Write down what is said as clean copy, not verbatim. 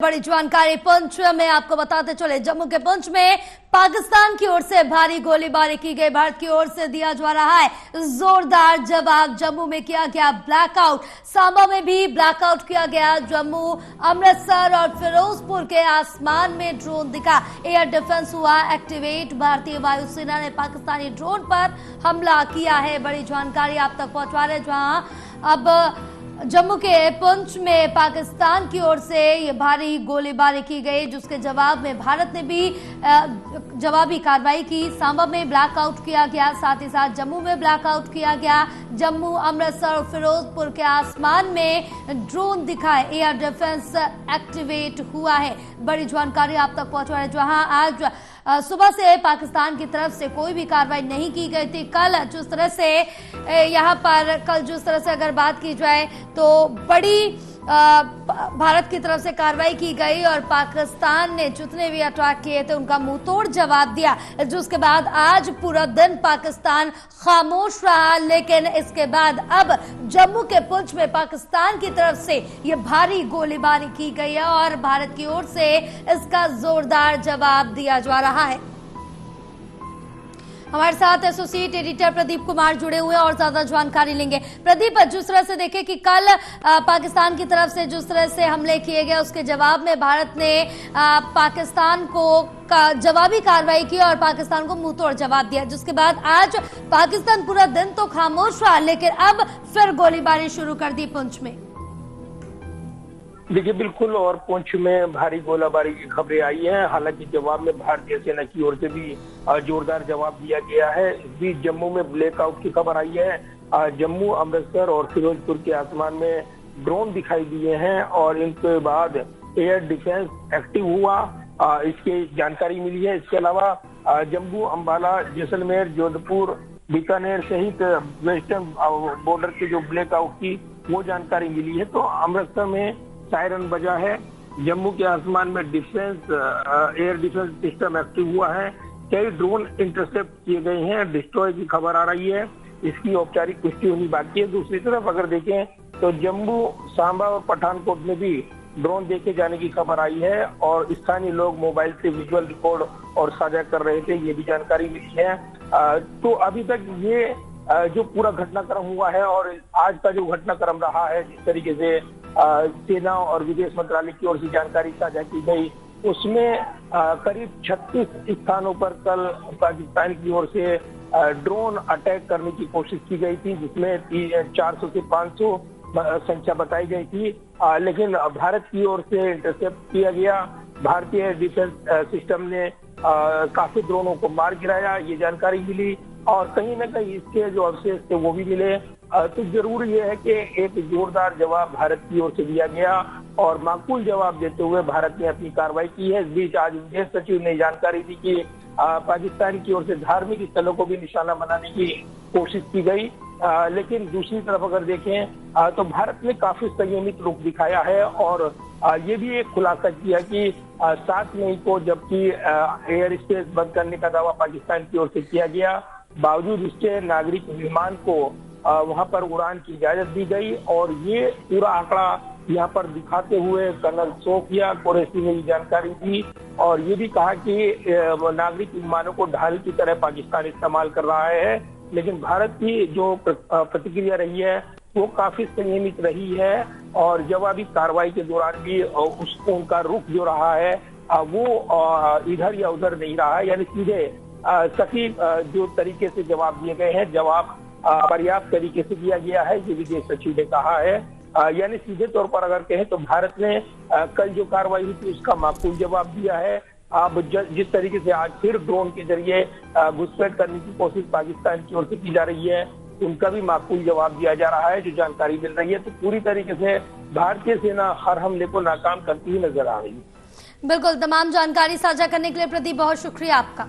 बड़ी जानकारी पुंछ में आपको बताते चले। जम्मू के पुंछ में पाकिस्तान की ओर से भारी गोलीबारी की गई। भारत की ओर से दिया जा रहा है जोरदार जवाब। जम्मू में किया गया ब्लैकआउट, सांबा में भी ब्लैकआउट किया गया। जम्मू, अमृतसर और फिरोजपुर के आसमान में ड्रोन दिखा। एयर डिफेंस हुआ एक्टिवेट। भारतीय वायुसेना ने पाकिस्तानी ड्रोन पर हमला किया है। बड़ी जानकारी आप तक पहुंचा रहे, जहां अब जम्मू के पुंछ में पाकिस्तान की ओर से ये भारी गोलीबारी की गई, जिसके जवाब में भारत ने भी जवाबी कार्रवाई की। सांबा में ब्लैकआउट किया गया, साथ ही साथ जम्मू में ब्लैकआउट किया गया। जम्मू, अमृतसर और फिरोजपुर के आसमान में ड्रोन दिखाए। एयर डिफेंस एक्टिवेट हुआ है। बड़ी जानकारी आप तक पहुंचा रहे, जहां आज सुबह से पाकिस्तान की तरफ से कोई भी कार्रवाई नहीं की गई थी। कल जिस तरह से जिस तरह से अगर बात की जाए तो बड़ी भारत की तरफ से कार्रवाई की गई और पाकिस्तान ने जितने भी अटैक किए थे उनका मुंह तोड़ जवाब दिया, जिसके बाद आज पूरा दिन पाकिस्तान खामोश रहा। लेकिन इसके बाद अब जम्मू के पुंछ में पाकिस्तान की तरफ से ये भारी गोलीबारी की गई है और भारत की ओर से इसका जोरदार जवाब दिया जा रहा है। हमारे साथ एसोसिएट एडिटर प्रदीप कुमार जुड़े हुए हैं और ज्यादा जानकारी लेंगे। प्रदीप, जिस तरह से देखें कि कल पाकिस्तान की तरफ से जिस तरह से हमले किए गए, उसके जवाब में भारत ने पाकिस्तान को जवाबी कार्रवाई की और पाकिस्तान को मुंहतोड़ जवाब दिया, जिसके बाद आज पाकिस्तान पूरा दिन तो खामोश रहा, लेकिन अब फिर गोलीबारी शुरू कर दी पुंछ में। देखिए, बिल्कुल, और पुंछ में भारी गोलाबारी की खबरें आई हैं। हालांकि जवाब में भारतीय सेना की ओर से भी जोरदार जवाब दिया गया है। इस बीच जम्मू में ब्लैकआउट की खबर आई है। जम्मू, अमृतसर और फिरोजपुर के आसमान में ड्रोन दिखाई दिए हैं और इनके बाद एयर डिफेंस एक्टिव हुआ, इसकी जानकारी मिली है। इसके अलावा जम्मू, अंबाला, जैसलमेर, जोधपुर, बीकानेर सहित वेस्टर्न बॉर्डर के जो ब्लैकआउट की वो जानकारी मिली है। तो अमृतसर में सायरन बजा है। जम्मू के आसमान में एयर डिफेंस सिस्टम एक्टिव हुआ है। कई ड्रोन इंटरसेप्ट किए गए हैं। डिस्ट्रॉय की खबर आ रही है, इसकी औपचारिक पुष्टि होनी बाकी है। दूसरी तरफ अगर देखें तो जम्मू, सांबा और पठानकोट में भी ड्रोन देखे जाने की खबर आई है और स्थानीय लोग मोबाइल से विजुअल रिकॉर्ड और साझा कर रहे थे, ये भी जानकारी मिली है। तो अभी तक ये जो पूरा घटनाक्रम हुआ है और आज का जो घटनाक्रम रहा है, जिस तरीके से सेना और विदेश मंत्रालय की ओर से जानकारी साझा की गई, उसमें करीब 36 स्थानों पर कल पाकिस्तान की ओर से ड्रोन अटैक करने की कोशिश की गई थी, जिसमें 400 से 500 संख्या बताई गई थी। लेकिन भारत की ओर से इंटरसेप्ट किया गया। भारतीय डिफेंस सिस्टम ने काफी ड्रोनों को मार गिराया, ये जानकारी मिली और कहीं न कहीं इसके जो अवशेष थे वो भी मिले। तो जरूर ये है कि एक जोरदार जवाब भारत की ओर से दिया गया और माकूल जवाब देते हुए भारत ने अपनी कार्रवाई की है। इस बीच आज विदेश सचिव ने जानकारी दी कि पाकिस्तान की ओर से धार्मिक स्थलों को भी निशाना बनाने की कोशिश की गई। लेकिन दूसरी तरफ अगर देखें तो भारत ने काफी संयमित रुख दिखाया है और ये भी एक खुलासा किया कि 7 मई को जबकि एयर स्पेस बंद करने का दावा पाकिस्तान की ओर से किया गया, बावजूद इसके नागरिक विमान को वहां पर उड़ान की इजाजत दी गई। और ये पूरा आंकड़ा यहाँ पर दिखाते हुए कर्नल सोफिया कुरैशी ने जानकारी दी और ये भी कहा कि नागरिक विमानों को ढाल की तरह पाकिस्तान इस्तेमाल कर रहा है। लेकिन भारत की जो प्रतिक्रिया रही है वो काफी संयमित रही है और जवाबी कार्रवाई के दौरान भी उसको उनका रुख जो रहा है वो इधर या उधर नहीं रहा है, यानी सीधे सही जो तरीके से जवाब दिए गए हैं, जवाब पर्याप्त तरीके से दिया गया है, ये विदेश सचिव ने कहा है। यानी सीधे तौर पर अगर कहें तो भारत ने कल जो कार्रवाई हुई थी उसका माकूल जवाब दिया है। अब जिस तरीके से आज फिर ड्रोन के जरिए घुसपैठ करने की कोशिश पाकिस्तान की ओर से की जा रही है, उनका भी माकूल जवाब दिया जा रहा है, जो जानकारी मिल रही है। तो पूरी तरीके से भारतीय सेना हर हमले को नाकाम करती हुई नजर आ रही है। बिल्कुल, तमाम जानकारी साझा करने के लिए प्रदीप बहुत शुक्रिया आपका।